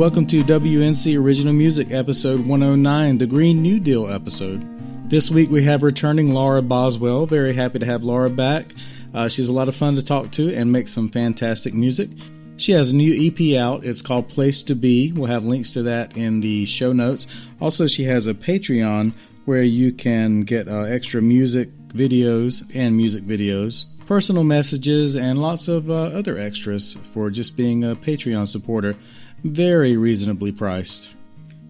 welcome to WNC Original Music episode 109, the Green New Deal episode. This week we have returning Laura Boswell. Very happy to have Laura back. She's a lot of fun to talk to and makes some fantastic music. She has a new EP out. It's called Place to Be. We'll have links to that in the show notes. Also, she has a Patreon where you can get extra music videos, personal messages, and lots of other extras for just being a Patreon supporter. Very reasonably priced.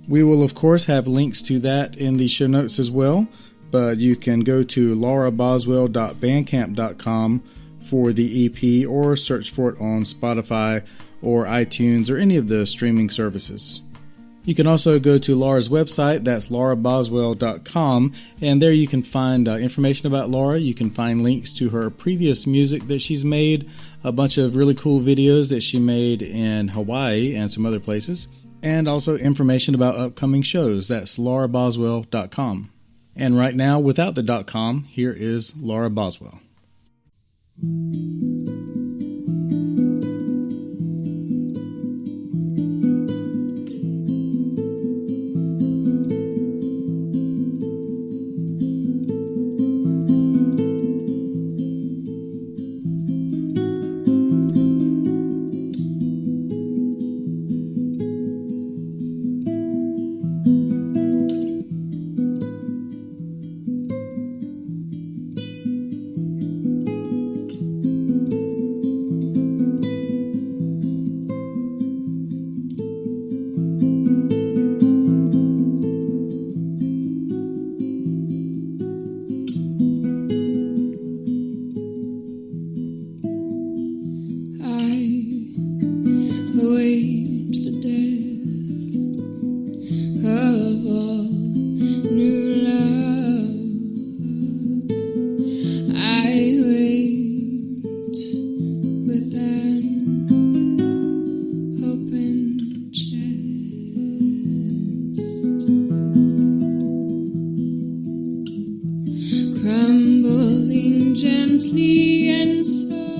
We will, of course, have links to that in the show notes as well, but you can go to lauraboswell.bandcamp.com for the EP or search for it on Spotify or iTunes or any of the streaming services. You can also go to Laura's website, that's lauraboswell.com, and there you can find information about Laura. You can find links to her previous music that she's made, a bunch of really cool videos that she made in Hawaii and some other places, and also information about upcoming shows. That's lauraboswell.com. And right now, without the .com, here is Laura Boswell. Crumbling gently and softly,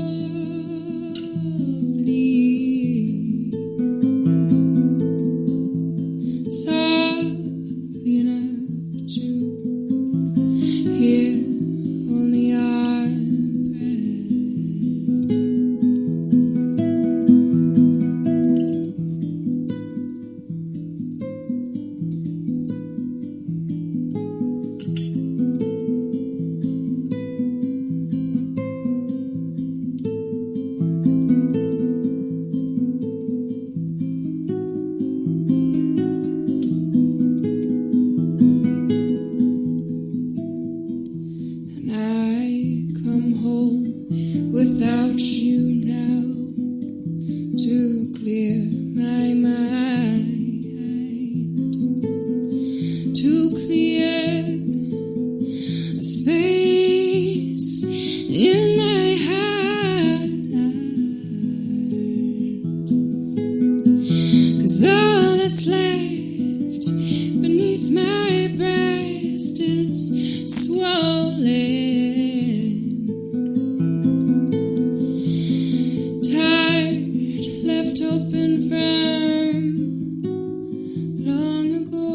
softly enough to hear only our breath. Without you now to clear my mind, to clear a space in my heart, 'cause all that's left beneath my breast is swollen. Open from long ago.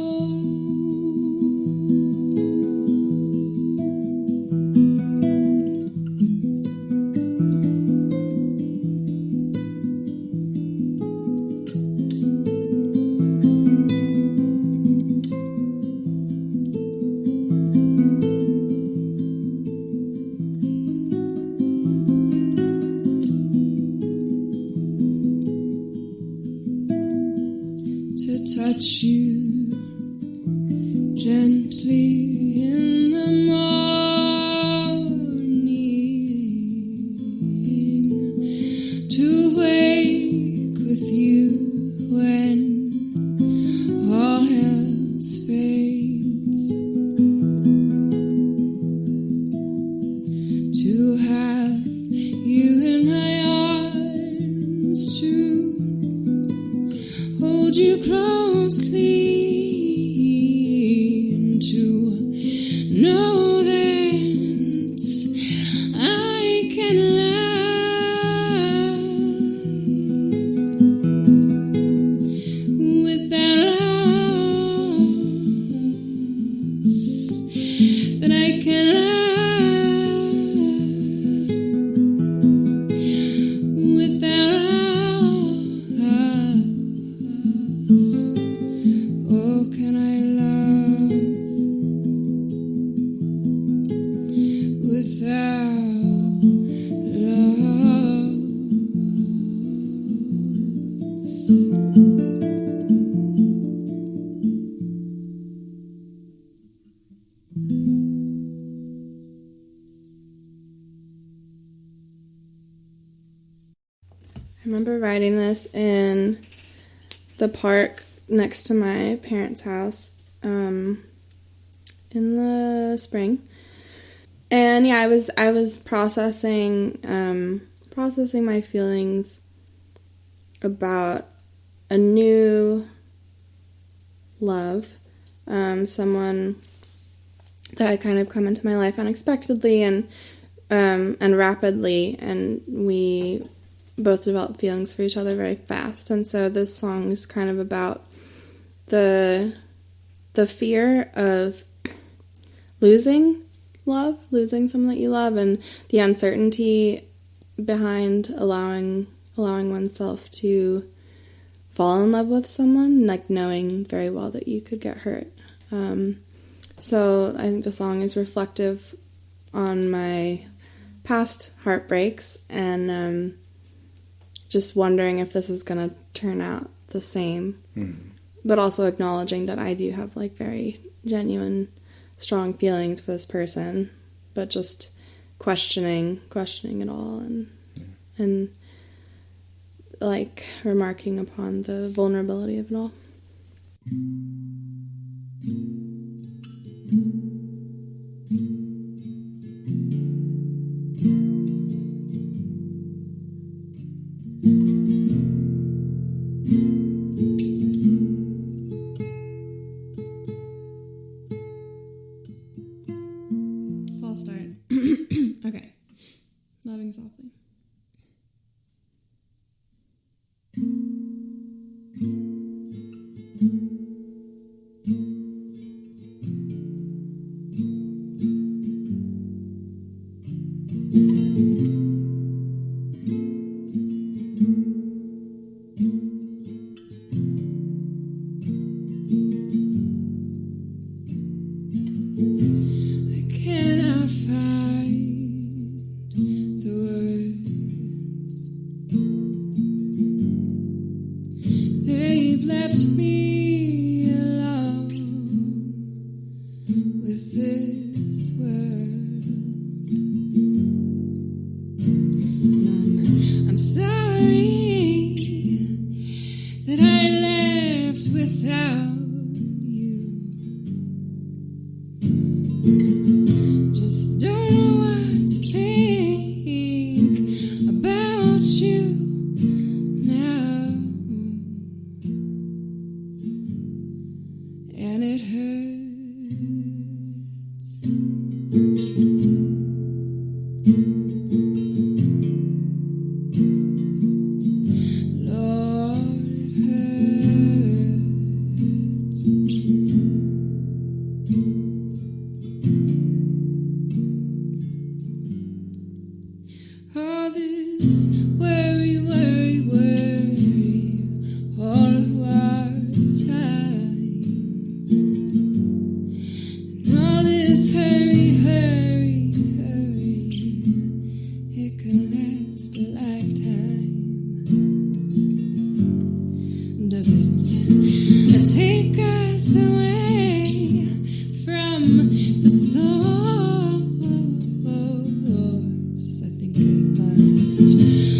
remember writing this in the park next to my parents' house in the spring. And yeah, I was processing my feelings about a new love, someone that had kind of come into my life unexpectedly and rapidly, and we both developed feelings for each other very fast. And so this song is kind of about the fear of losing love, losing someone that you love, and the uncertainty behind allowing oneself to fall in love with someone, like knowing very well that you could get hurt. So I think the song is reflective on my past heartbreaks, and just wondering if this is going to turn out the same, but also acknowledging that I do have like very genuine, strong feelings for this person, but just questioning it all, and like remarking upon the vulnerability of it all. False start. Okay. Loving softly. I think it must.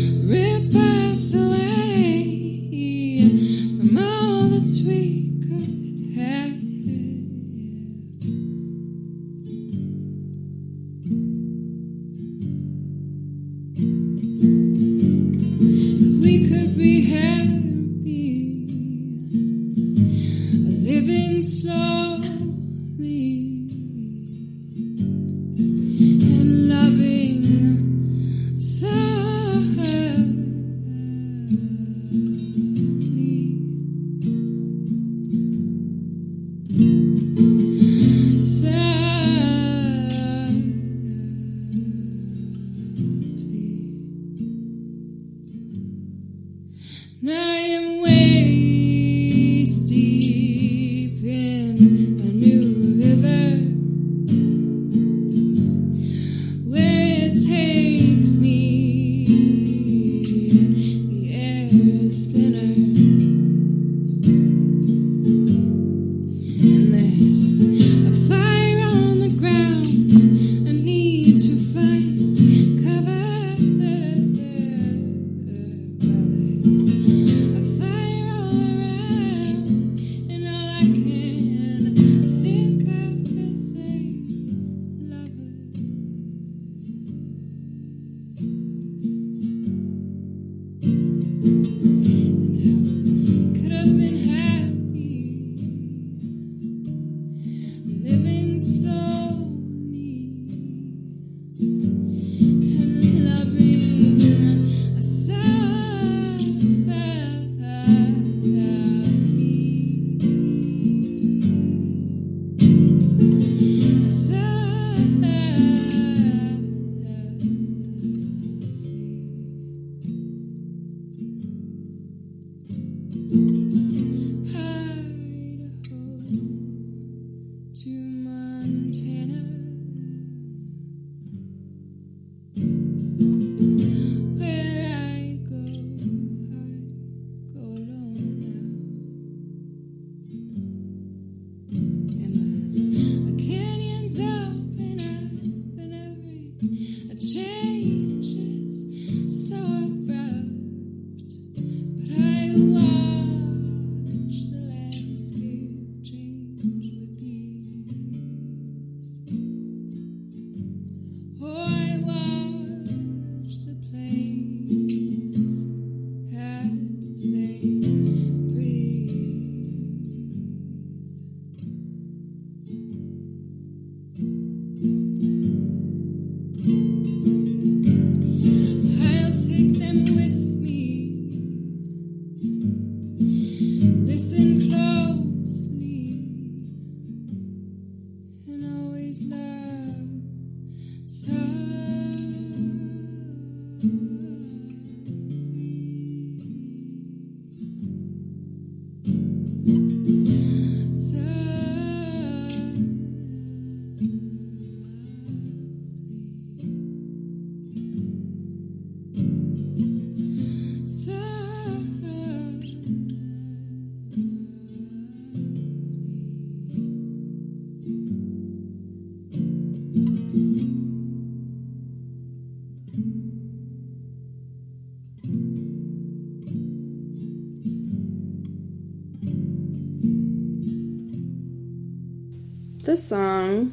This song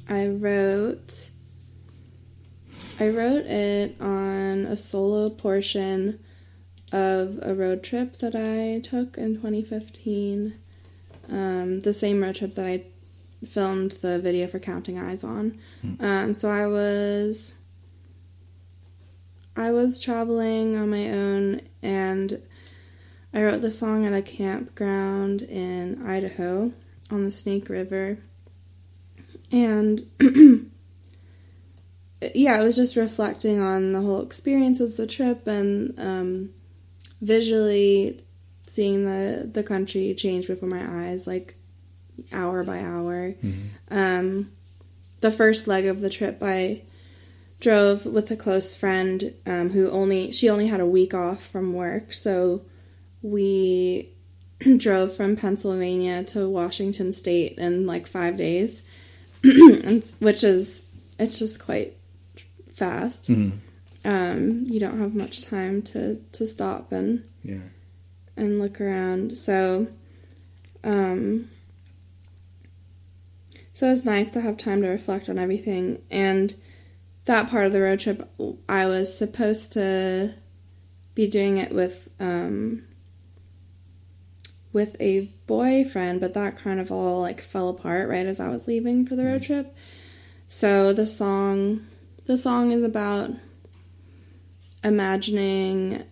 I wrote it on a solo portion of a road trip that I took in 2015. The same road trip that I filmed the video for Counting Eyes on. So I was traveling on my own, and I wrote the song at a campground in Idaho on the Snake River. And yeah, it was just reflecting on the whole experience of the trip and visually seeing the country change before my eyes, like hour by hour. Mm-hmm. The first leg of the trip, I drove with a close friend who only had a week off from work, so we drove from Pennsylvania to Washington State in like 5 days. It's just quite fast. Mm-hmm. You don't have much time to stop and look around. So it's nice to have time to reflect on everything. And that part of the road trip, I was supposed to be doing it with a boyfriend, but that kind of all like fell apart right as I was leaving for the road trip. So the song is about imagining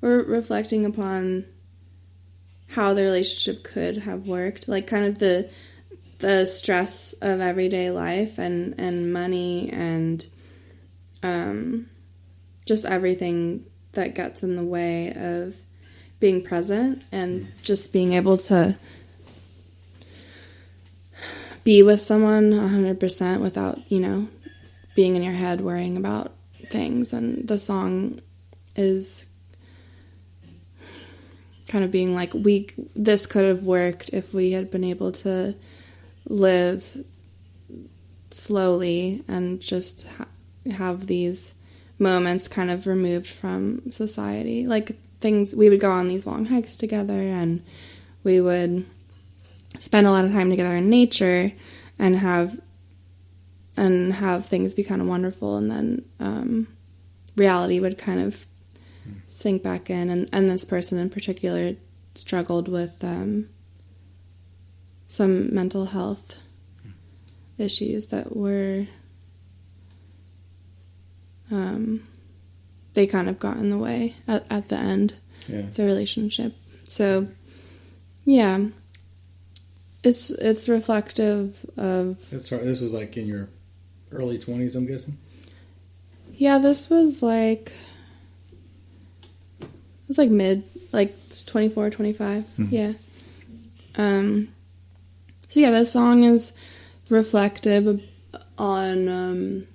or reflecting upon how the relationship could have worked, like kind of the stress of everyday life and money and just everything that gets in the way of being present and just being able to be with someone 100% without, being in your head worrying about things. And the song is kind of being like, this could have worked if we had been able to live slowly and just have these moments kind of removed from society. Like things, we would go on these long hikes together and we would spend a lot of time together in nature and have things be kind of wonderful, and then reality would kind of sink back in, and this person in particular struggled with some mental health issues that were they kind of got in the way at the end of the relationship. So yeah, it's reflective of... This was like in your early 20s, I'm guessing? Yeah, this was like... It was like mid, like 24, 25. Mm-hmm. Yeah. So yeah, this song is reflective on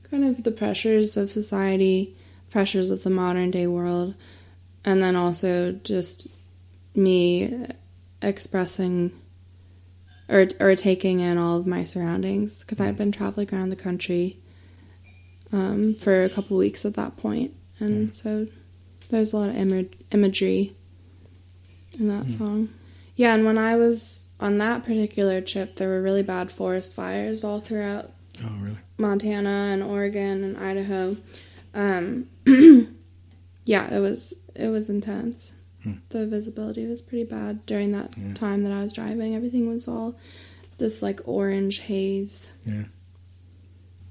kind of the pressures of society, pressures of the modern day world, and then also just me expressing or taking in all of my surroundings, because I had been traveling around the country for a couple weeks at that point, and so there's a lot of imagery in that song. Yeah, and when I was on that particular trip, there were really bad forest fires all throughout Montana and Oregon and Idaho. Yeah, it was intense. The visibility was pretty bad during that time that I was driving. Everything was all this like orange haze. Yeah.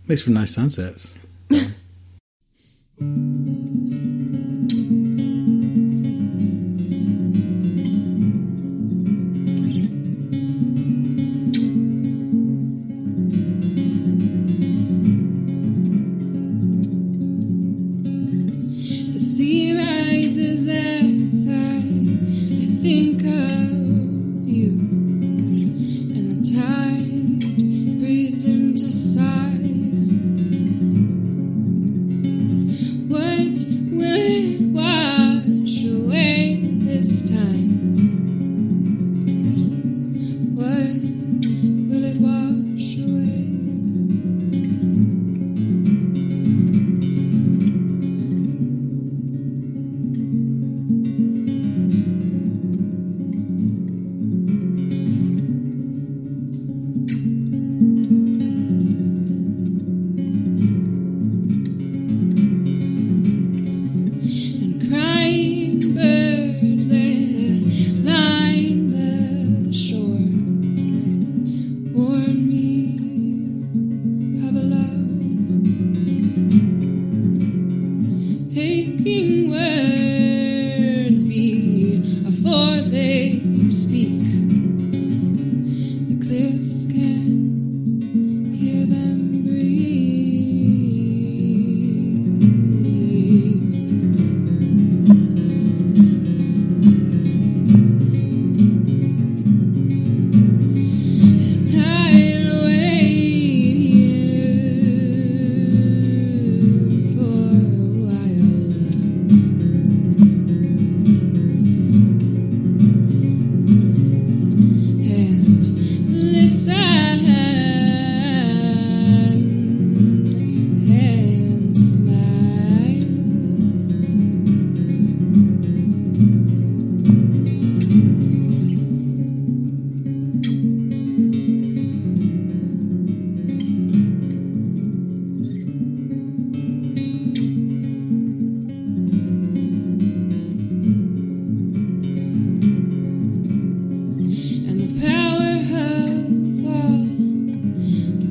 Makes for nice sunsets.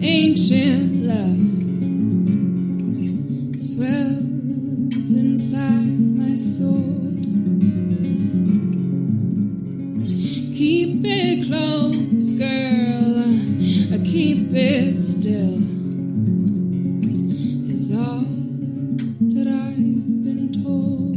ancient love swells inside my soul. Keep it close, girl, keep it still, is all that I've been told.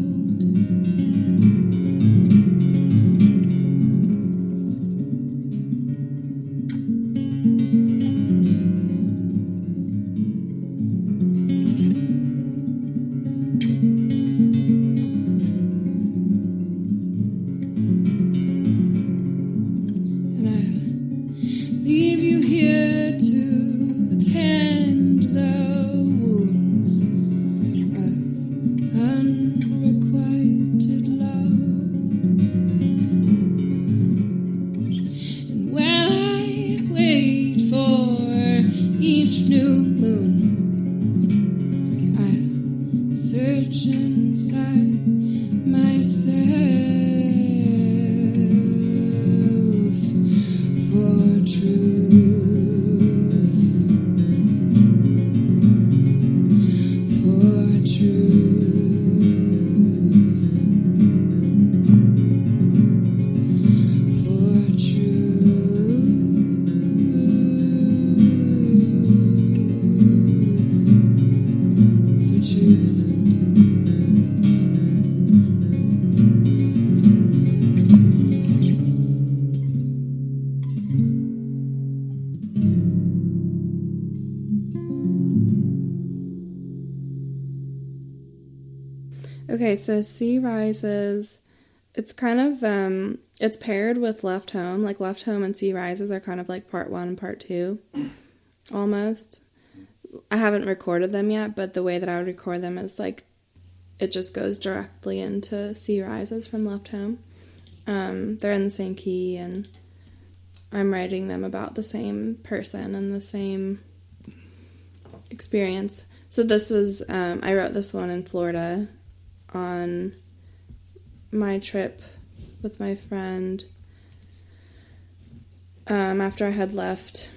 Okay, so Sea Rises, it's kind of, it's paired with Left Home. Like, Left Home and Sea Rises are kind of like part one and part two, almost. I haven't recorded them yet, but the way that I would record them is, like, it just goes directly into Sea Rises from Left Home. They're in the same key, and I'm writing them about the same person and the same experience. So this was, I wrote this one in Florida on my trip with my friend after I had left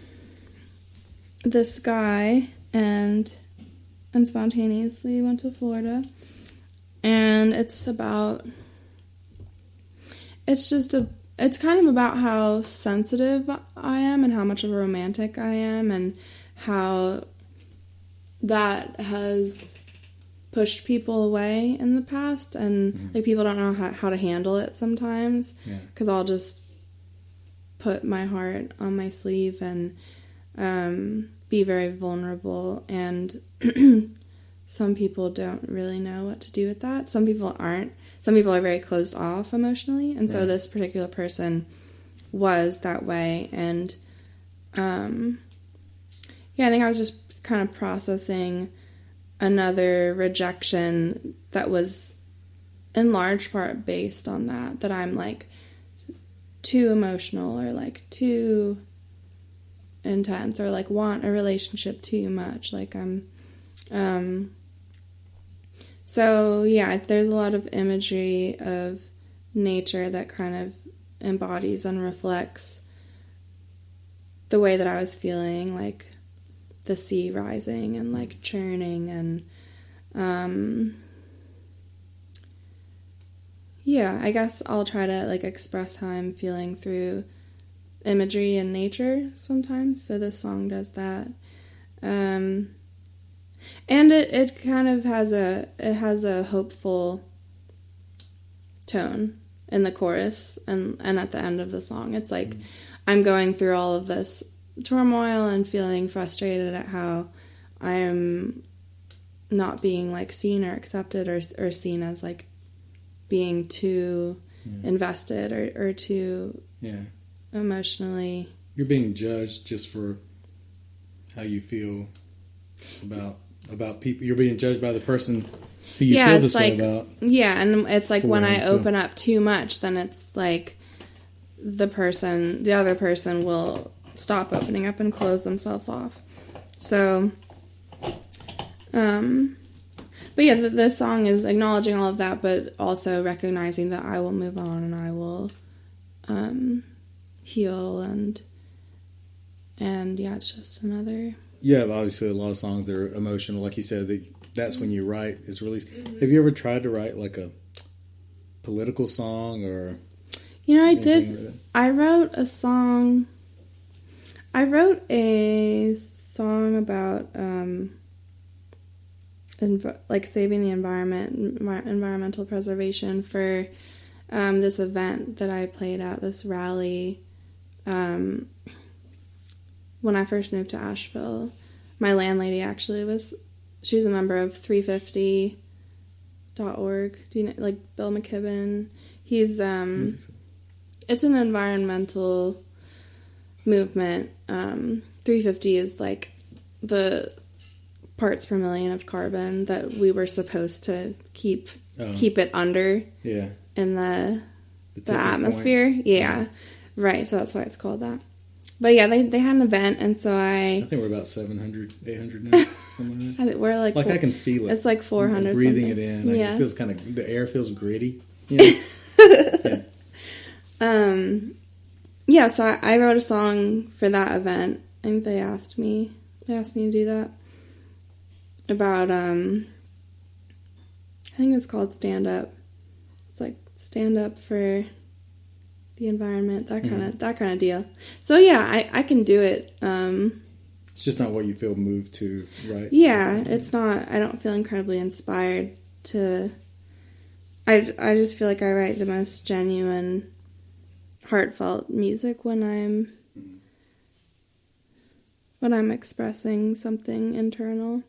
this guy and spontaneously went to Florida. And it's kind of about how sensitive I am and how much of a romantic I am and how that has pushed people away in the past, and like people don't know how to handle it sometimes, because I'll just put my heart on my sleeve and be very vulnerable, and some people don't really know what to do with that. Some people aren't. Some people are very closed off emotionally, and so this particular person was that way, and I think I was just kind of processing another rejection that was in large part based on that I'm like too emotional or like too intense or like want a relationship too much, like I'm so yeah, there's a lot of imagery of nature that kind of embodies and reflects the way that I was feeling, like the sea rising and like churning, and I guess I'll try to like express how I'm feeling through imagery and nature sometimes, so this song does that. And it kind of has a hopeful tone in the chorus and at the end of the song. It's like I'm going through all of this turmoil and feeling frustrated at how I am not being like seen or accepted or seen as like being too invested or too emotionally. You're being judged just for how you feel about people. You're being judged by the person who you feel this way about. Yeah, and it's like when I open up too much, then it's like the other person will stop opening up and close themselves off. So, but yeah, this song is acknowledging all of that, but also recognizing that I will move on and I will heal and And yeah, it's just another. You have obviously a lot of songs that are emotional, like you said. That's when you write is released. Have you ever tried to write like a political song or? I did. Like I wrote a song. I wrote a song about like saving the environment, environmental preservation for this event that I played at, this rally. When I first moved to Asheville, my landlady she's a member of 350.org. Do you know, like Bill McKibben? He's, it's an environmental movement. 350 is like the parts per million of carbon that we were supposed to keep it under in the atmosphere. Yeah. Right. So that's why it's called that. But yeah, they had an event, and so I think we're about 700, 800 now, something like that. We're like I can feel it. It's like 400. I'm breathing something. it in. Yeah. It feels the air feels gritty. Yeah. So I wrote a song for that event. I think they asked me to do that about I think it was called Stand Up. It's like stand up for the environment, that kind of deal. So yeah, I can do it. It's just not what you feel moved to, right? Yeah, it's not. I don't feel incredibly inspired to. I just feel like I write the most genuine, heartfelt music when I'm expressing something internal.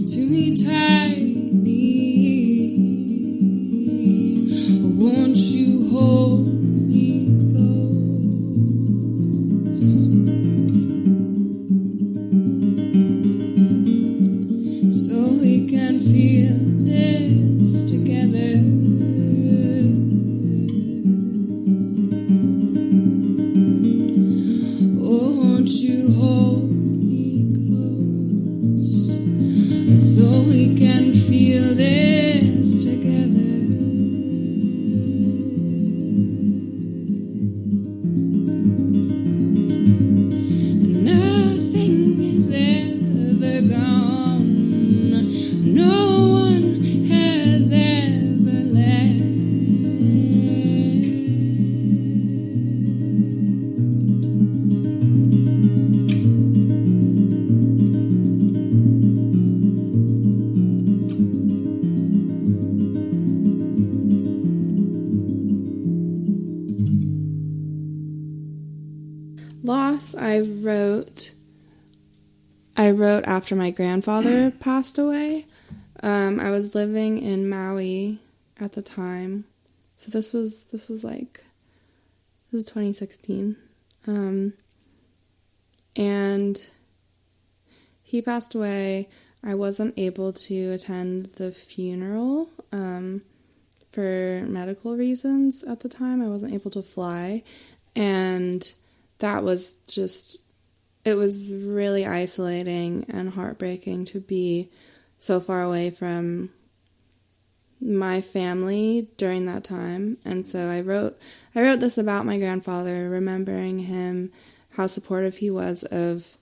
To me tightly. loss I wrote after my grandfather passed away. I was living in Maui at the time, so this was 2016, and he passed away. I wasn't able to attend the funeral for medical reasons at the time. I wasn't able to fly, and that was just, it was really isolating and heartbreaking to be so far away from my family during that time. And so I wrote this about my grandfather, remembering him, how supportive he was of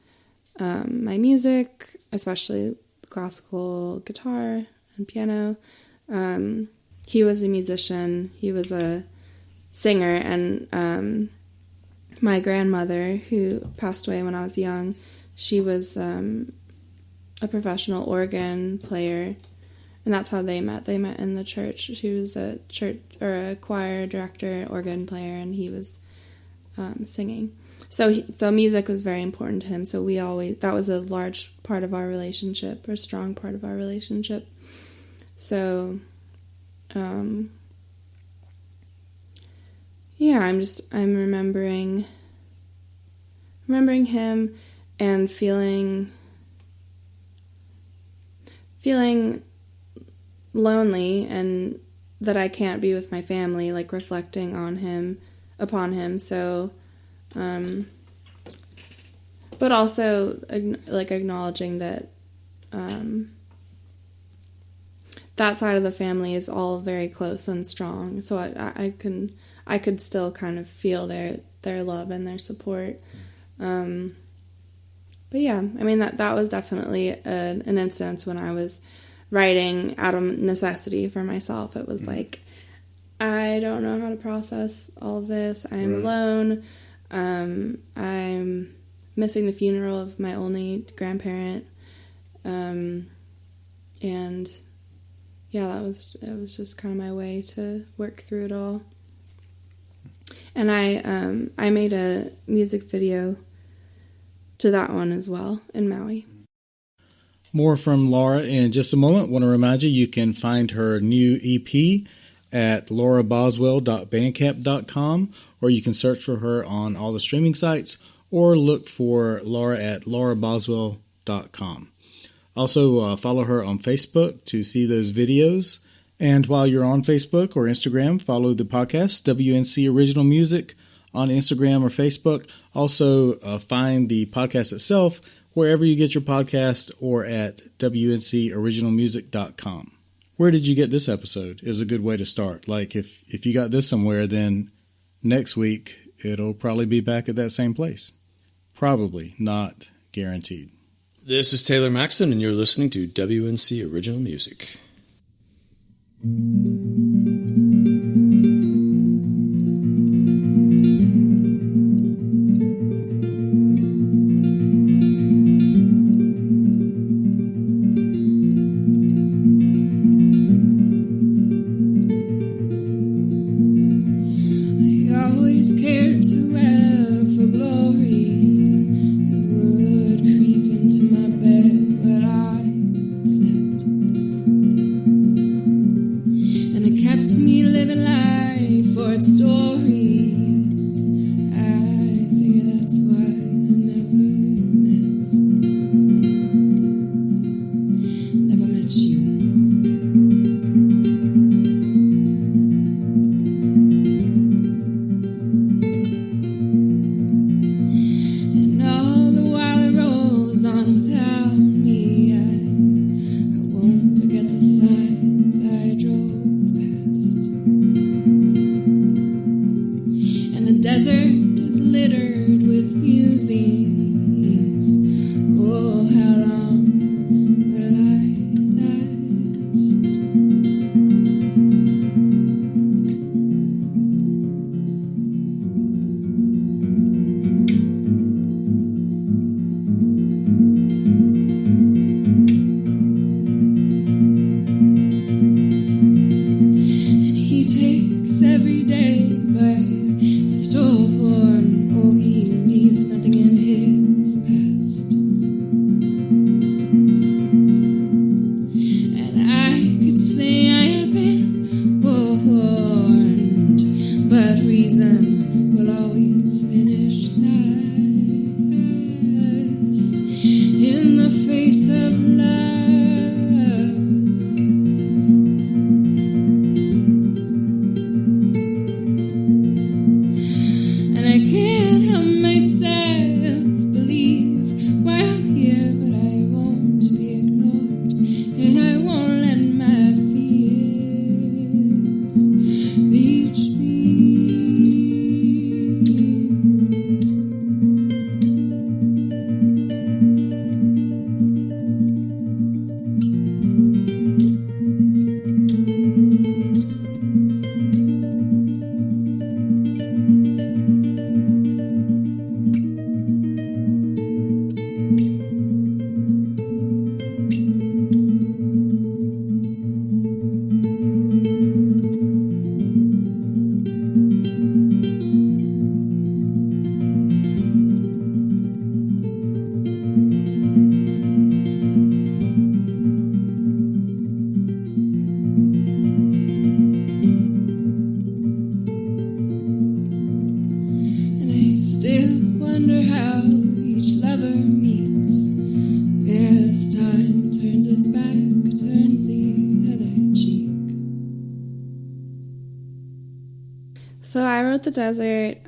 my music, especially classical guitar and piano. He was a musician, he was a singer, and my grandmother, who passed away when I was young, she was a professional organ player, and that's how they met. They met in the church. She was a church or a choir director, organ player, and he was singing. So music was very important to him. So that was a large part of our relationship, or a strong part of our relationship. So, yeah, I'm remembering him and feeling lonely, and that I can't be with my family, like reflecting upon him. So, but also like acknowledging that that side of the family is all very close and strong. So I could still kind of feel their love and their support. But yeah, I mean, that was definitely an instance when I was writing out of necessity for myself. It was like, I don't know how to process all of this. I'm alone. I'm missing the funeral of my only grandparent. And yeah, it was just kind of my way to work through it all. And I made a music video to that one as well in Maui. More from Laura in just a moment. Want to remind you can find her new EP at lauraboswell.bandcamp.com, or you can search for her on all the streaming sites, or look for Laura at lauraboswell.com. Also, follow her on Facebook to see those videos. And while you're on Facebook or Instagram, follow the podcast, WNC Original Music, on Instagram or Facebook. Also, find the podcast itself wherever you get your podcast, or at wncoriginalmusic.com. Where did you get this episode is a good way to start. Like, if you got this somewhere, then next week it'll probably be back at that same place. Probably, not guaranteed. This is Taylor Maxon, and you're listening to WNC Original Music. Every day by storm, oh, he leaves nothing in but reason will always finish last in the face of love. And I can't help myself believe why I'm here, but I won't be ignored, and I won't let my fears reach me. And I still wonder how each lover meets as time turns its back, turns the other cheek. So I wrote The Desert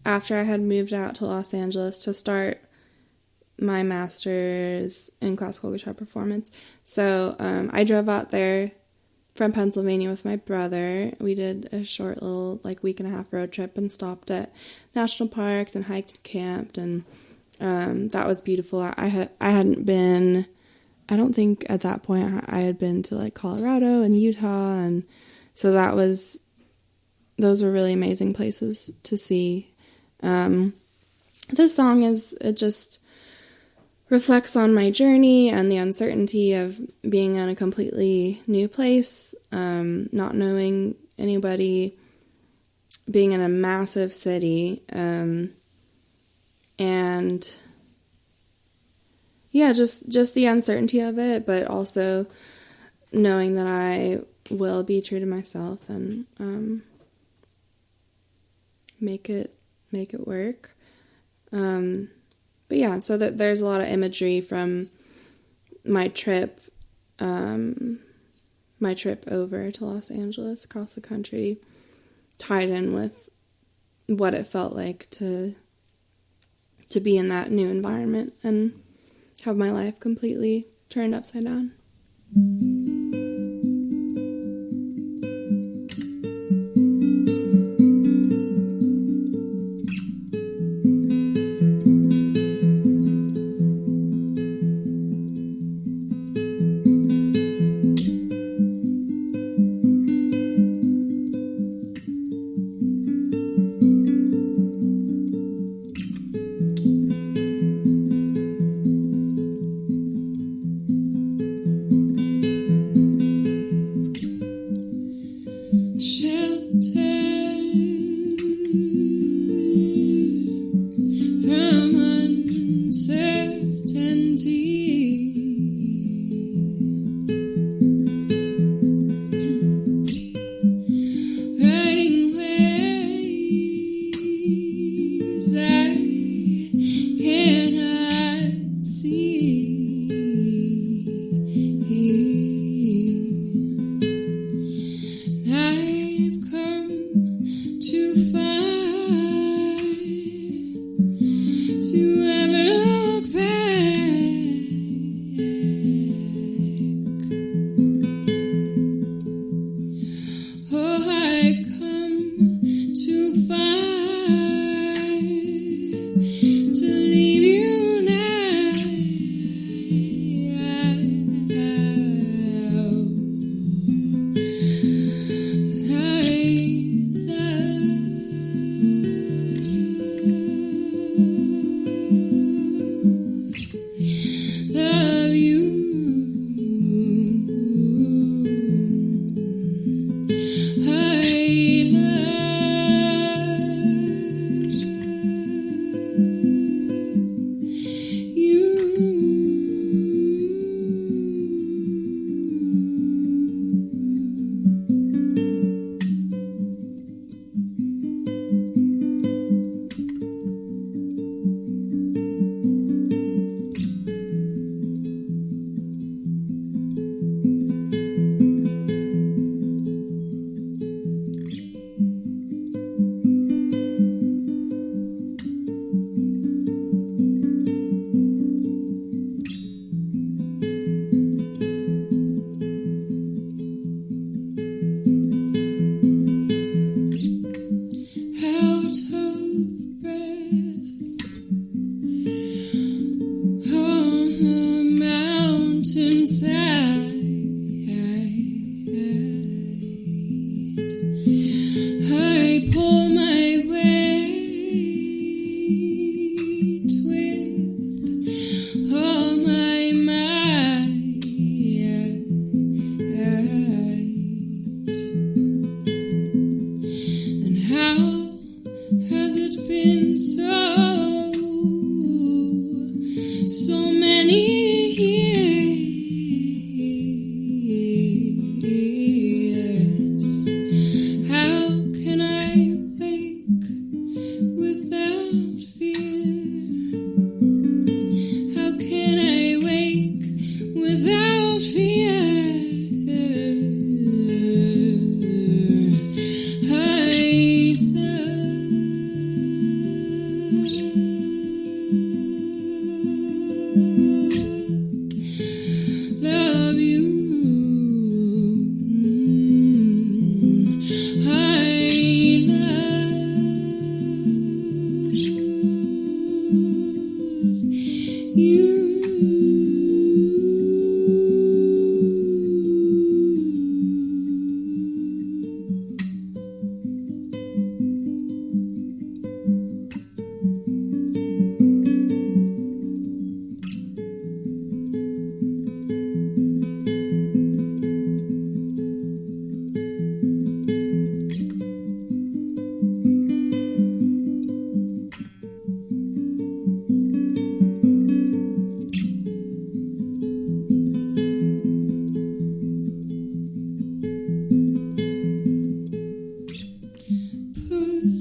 after I had moved out to Los Angeles to start my master's in classical guitar performance. So I drove out there from Pennsylvania with my brother. We did a short little week and a half road trip and stopped at national parks and hiked and camped, and that was beautiful. I hadn't been, I don't think at that point I had been to Colorado and Utah, and so those were really amazing places to see. This song it just reflects on my journey and the uncertainty of being in a completely new place, not knowing anybody, being in a massive city, and yeah, just the uncertainty of it, but also knowing that I will be true to myself and make it work. But yeah, so that there's a lot of imagery from my trip over to Los Angeles, across the country, tied in with what it felt like to be in that new environment and have my life completely turned upside down.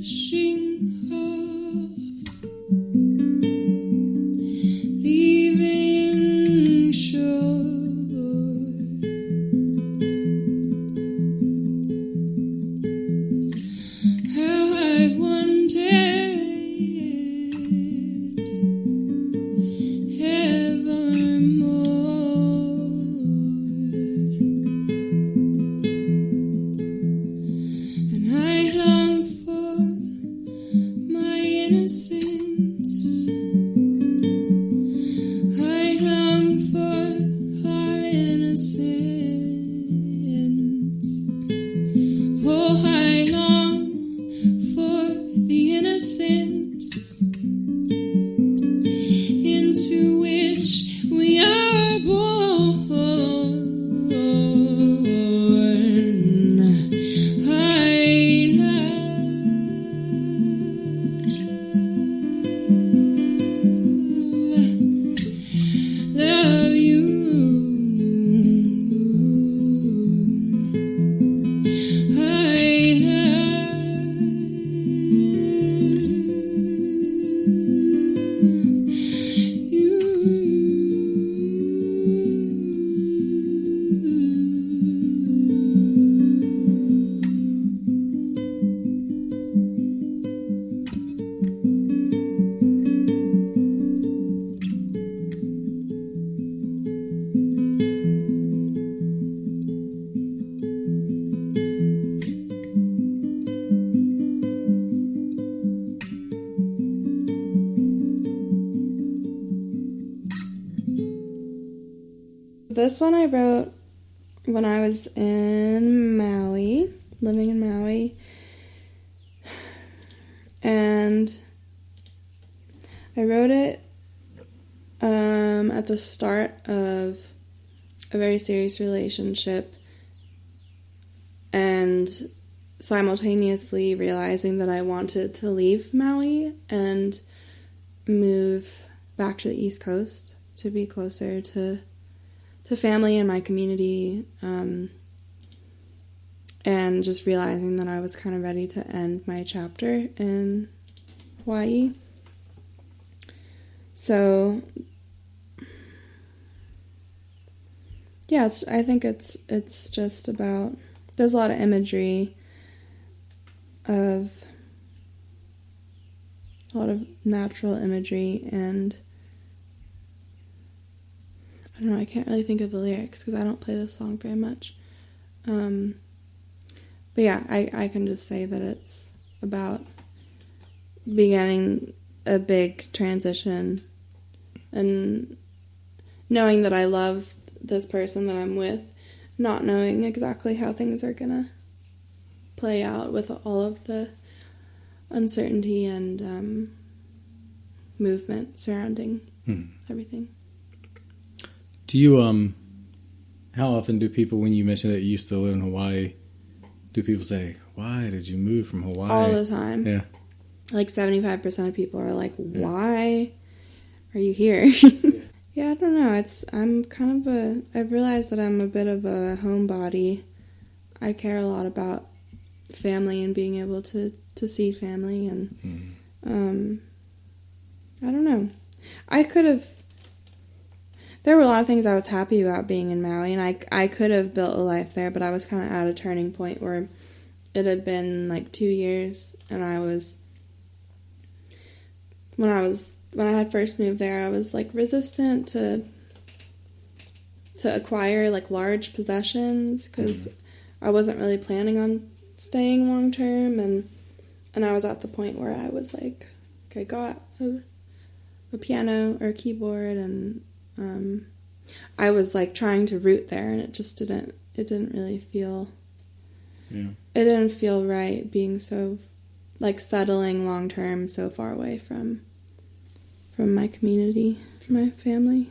pushing off, leaving shore. How I've wanted evermore, and I long for my innocence. I long for our innocence. Oh, I long for the innocence into which we are born. I love you. This one I wrote when I was in Maui, living in Maui, and I wrote it at the start of a very serious relationship, and simultaneously realizing that I wanted to leave Maui and move back to the East Coast to be closer to family and my community, and just realizing that I was kind of ready to end my chapter in Hawaii. So yeah, I think it's just about, there's a lot of imagery of a lot of natural imagery, and I don't know, I can't really think of the lyrics because I don't play this song very much. But yeah, I can just say that it's about beginning a big transition and knowing that I love this person that I'm with, not knowing exactly how things are gonna play out with all of the uncertainty and movement surrounding everything. Do you, how often do people, when you mention that you used to live in Hawaii, do people say, why did you move from Hawaii? All the time. Yeah. Like 75% of people are like, why are you here? Yeah, I don't know. I've realized that I'm a bit of a homebody. I care a lot about family and being able to see family, and I don't know. There were a lot of things I was happy about being in Maui, and I could have built a life there, but I was kind of at a turning point where it had been like 2 years, and when I had first moved there, I was like resistant to acquire like large possessions because I wasn't really planning on staying long term, and I was at the point where I was like, okay, got a piano or a keyboard, and I was like trying to root there, and it didn't really feel, it didn't feel right being so, like, settling long term so far away from my community, from my family.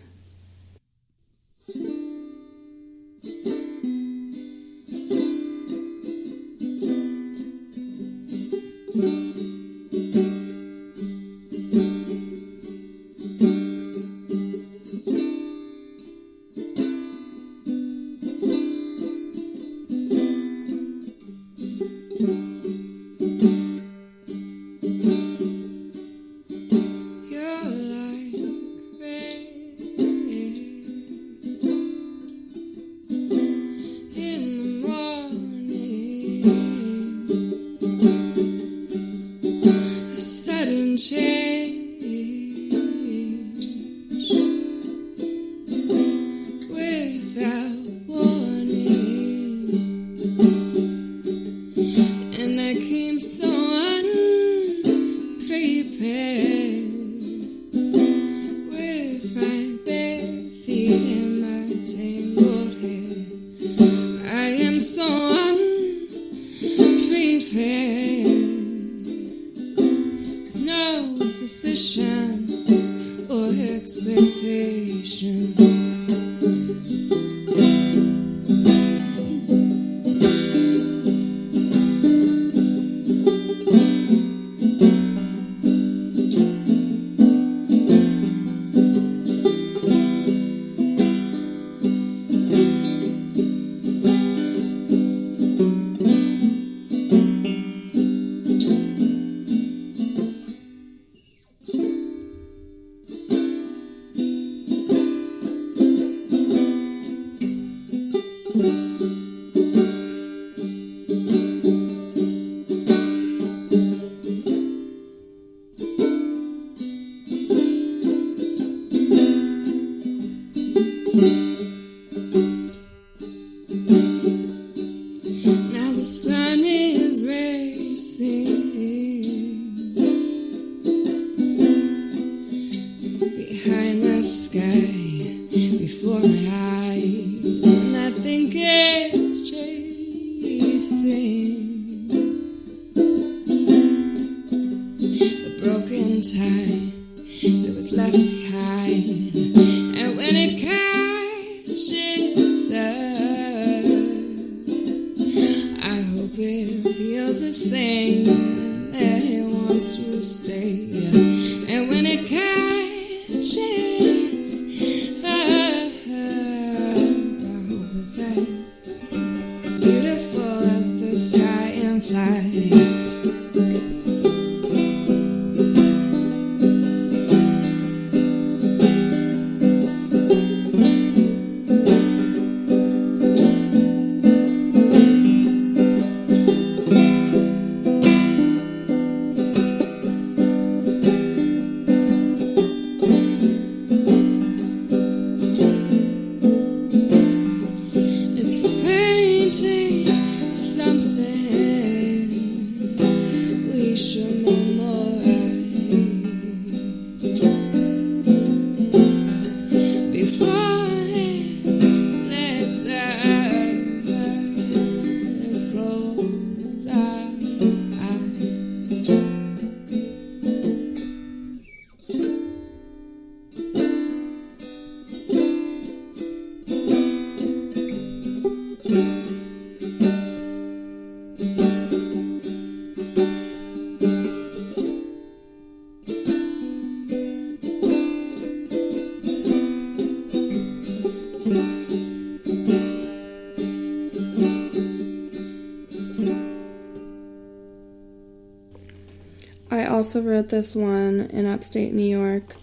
and I came so unprepared with my bare feet and my tangled hair. I am so unprepared, with no suspicions or expectations. Now the sun is racing behind the sky before my eyes, and I think it's chasing the broken time that was left behind. And when it catches us, I hope it feels the same, that it wants to stay. And when it catches us, I hope it's as beautiful as the sky in flight. It's painting something we should memorize before it lets us close our eyes. I also wrote this one in upstate New York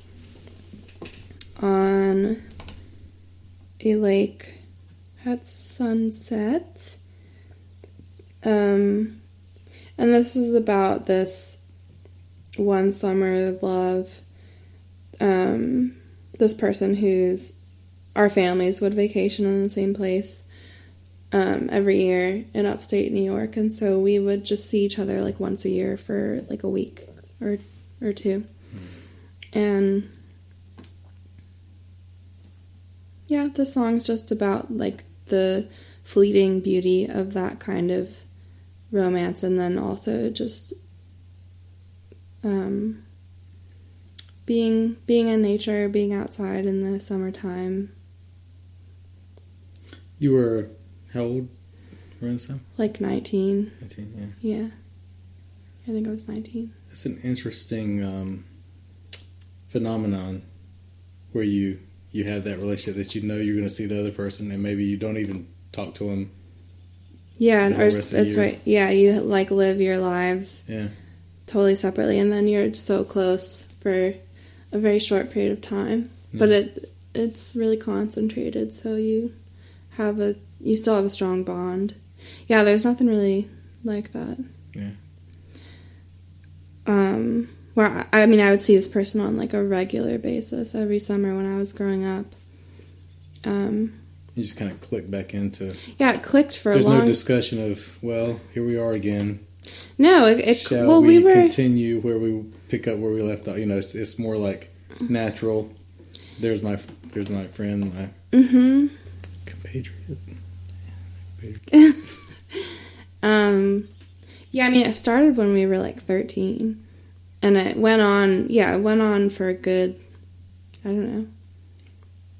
on a lake at sunset. And this is about this one summer love. This person who's our families would vacation in the same place every year in upstate New York, and so we would just see each other like once a year for like a week or two. And yeah, the song's just about like the fleeting beauty of that kind of romance, and then also just being in nature, being outside in the summertime. You were how old around this time? Like 19. 19, Yeah. I think I was 19. It's an interesting phenomenon where you have that relationship that you know you're going to see the other person, and maybe you don't even talk to them. Yeah, or it's right. Yeah, you like live your lives totally separately, and then you're so close for a very short period of time. Yeah. But it's really concentrated, so you still have a strong bond. Yeah, there's nothing really like that. Yeah. Where I would see this person on like a regular basis every summer when I was growing up. You just kind of click back into. Yeah, it clicked for a long. There's no discussion of, well, here we are again. No, Shall we continue where we pick up where we left off? It's more like natural. There's my friend, my compatriot. Yeah, I mean, it started when we were like 13, and it went on for a good, I don't know,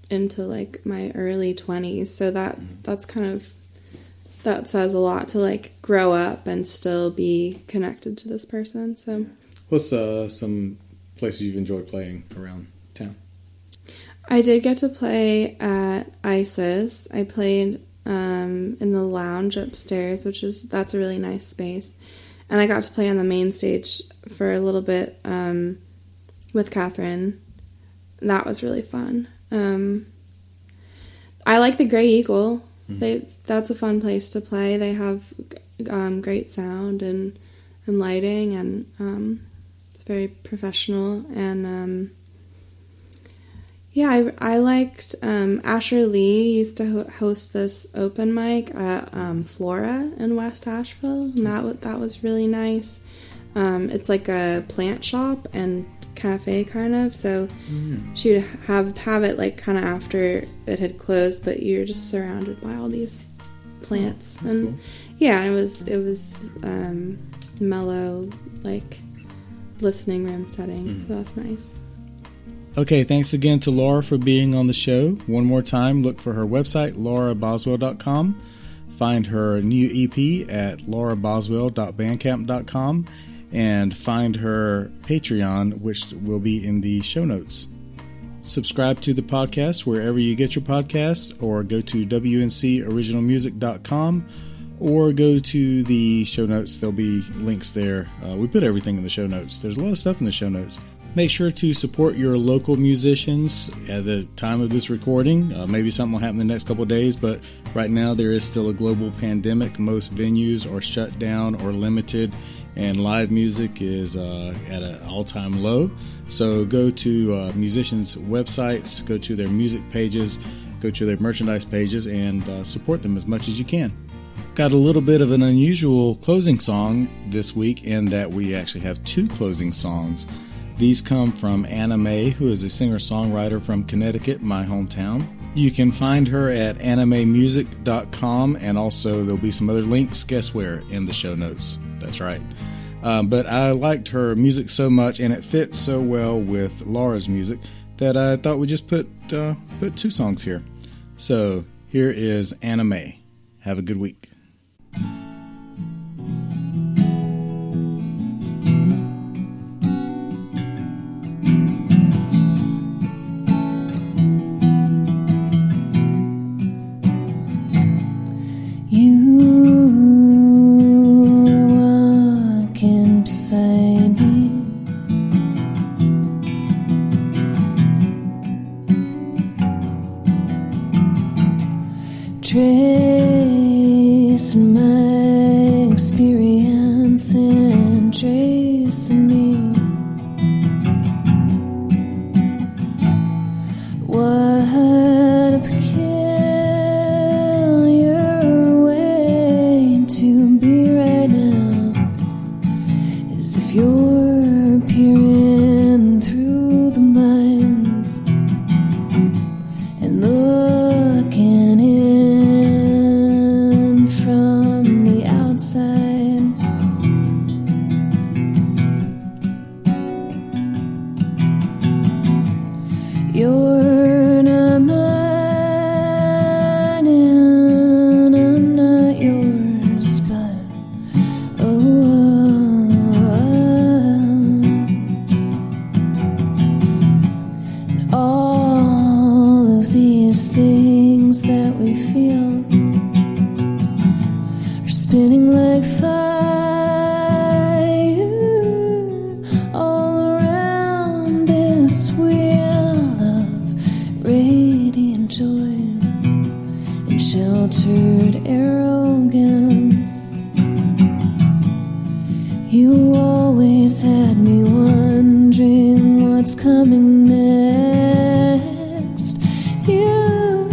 into like my early 20s. So that's kind of, that says a lot to like grow up and still be connected to this person. So, what's some places you've enjoyed playing around town? I did get to play at ISIS. I played in the lounge upstairs, that's a really nice space. And I got to play on the main stage for a little bit with Catherine. That was really fun. I like the Grey Eagle. That's a fun place to play. They have great sound and lighting, and it's very professional. And yeah, I liked Asher Lee used to host this open mic at Flora in West Asheville, and that was really nice. It's like a plant shop and cafe kind of, so she would have it like kind of after it had closed, but you're just surrounded by all these plants. That's and cool. Yeah, it was mellow, like listening room setting, so that's nice. Okay, thanks again to Laura for being on the show. One more time, look for her website, lauraboswell.com. Find her new EP at lauraboswell.bandcamp.com, and find her Patreon, which will be in the show notes. Subscribe to the podcast wherever you get your podcasts, or go to WNCoriginalmusic.com, or go to the show notes. There'll be links there. We put everything in the show notes. There's a lot of stuff in the show notes. Make sure to support your local musicians at the time of this recording. Maybe something will happen the next couple of days, but right now there is still a global pandemic. Most venues are shut down or limited, and live music is at an all-time low. So go to musicians' websites, go to their music pages, go to their merchandise pages, and support them as much as you can. Got a little bit of an unusual closing song this week in that we actually have two closing songs. These come from Anna Mae, who is a singer-songwriter from Connecticut, my hometown. You can find her at animemusic.com, and also there'll be some other links, guess where, in the show notes. That's right. But I liked her music so much, and it fits so well with Laura's music, that I thought we'd just put two songs here. So here is Anna Mae. Have a good week. Tracing my experience and tracing me. What a peculiar way to be right now, as if you're peering through the blinds and looking in from the outside. You're not mine and I'm not yours, but and all of these things that we feel are spinning like fire all around this wheel of radiant joy and sheltered arrogance. You always had me wondering what's coming next. You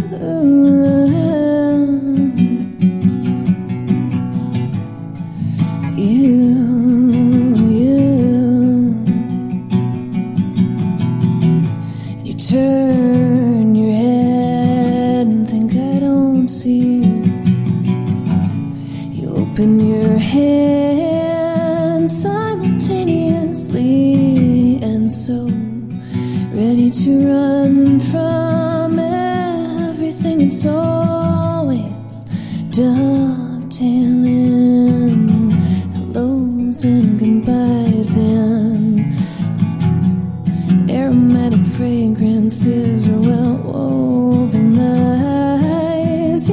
and simultaneously, and so ready to run from everything. It's always dovetailing, hellos and goodbyes, and aromatic fragrances are well woven lies.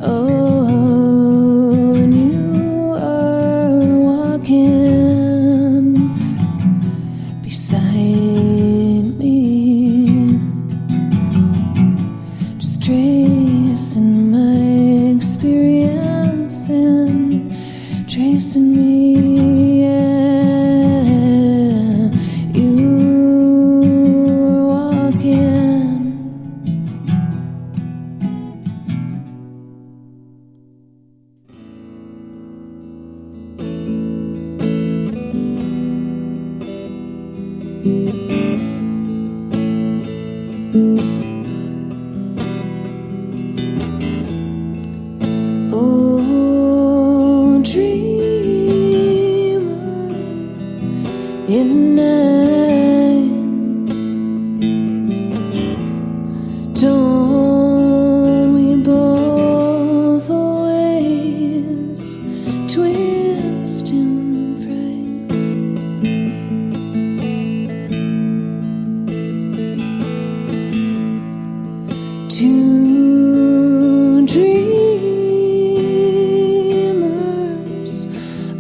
Oh, and you are walking beside me, just tracing my experience and tracing me. Yeah, you're walking. Oh, dreamer in the night, don't we both always twist in pride? Two dreamers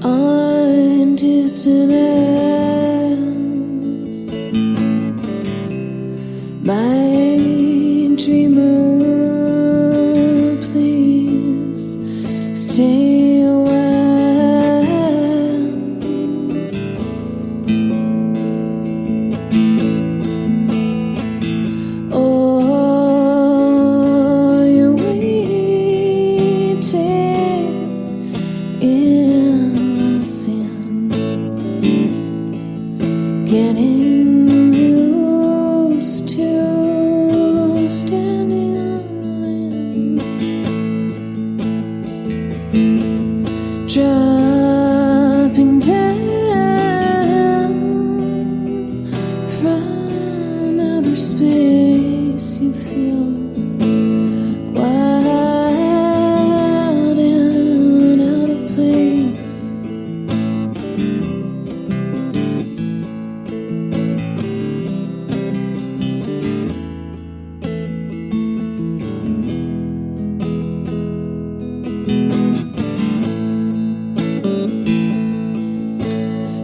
on distant ends. My dreamer, please stay a while. Oh, you're waiting in the sand, getting used to standing on the land, dropping down from outer space. You feel wild and out of place.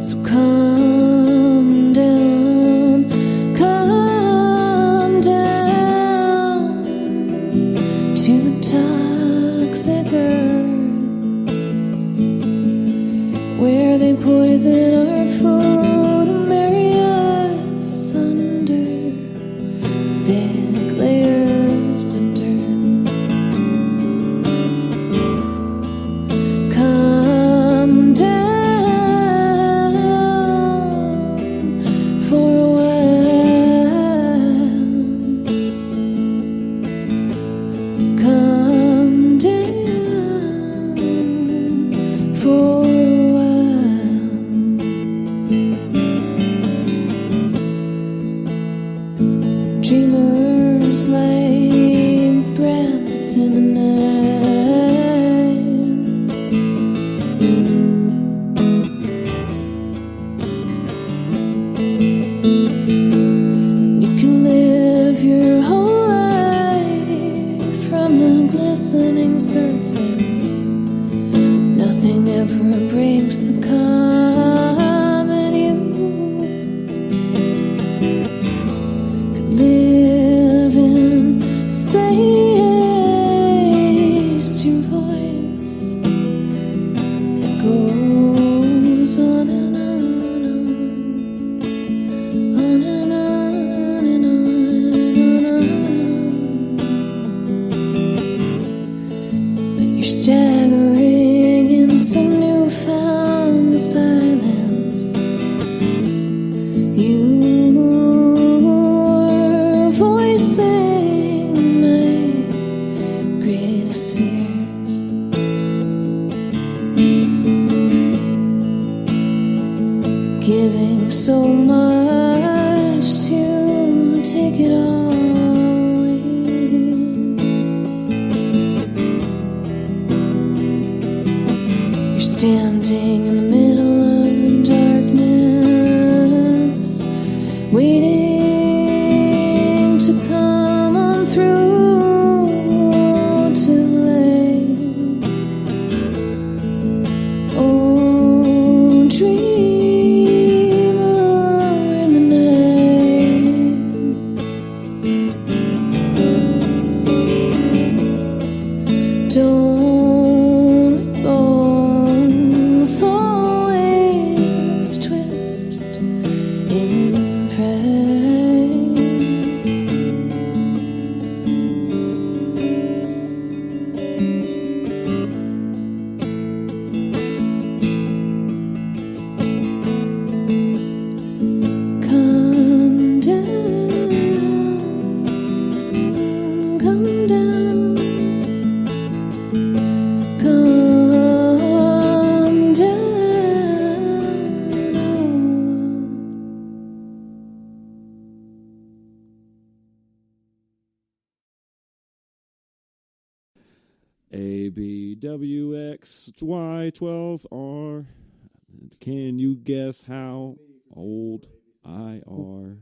So calm down to the toxic earth, where they poison our food and bury us under thick layers of dirt. Come down for a while. Come down for a while. Dreamers like breaths in the night. You can live your whole life from the glistening surface. Nothing ever breaks the calm, and you could live in space. ABWXY12R. Can you guess how old I are?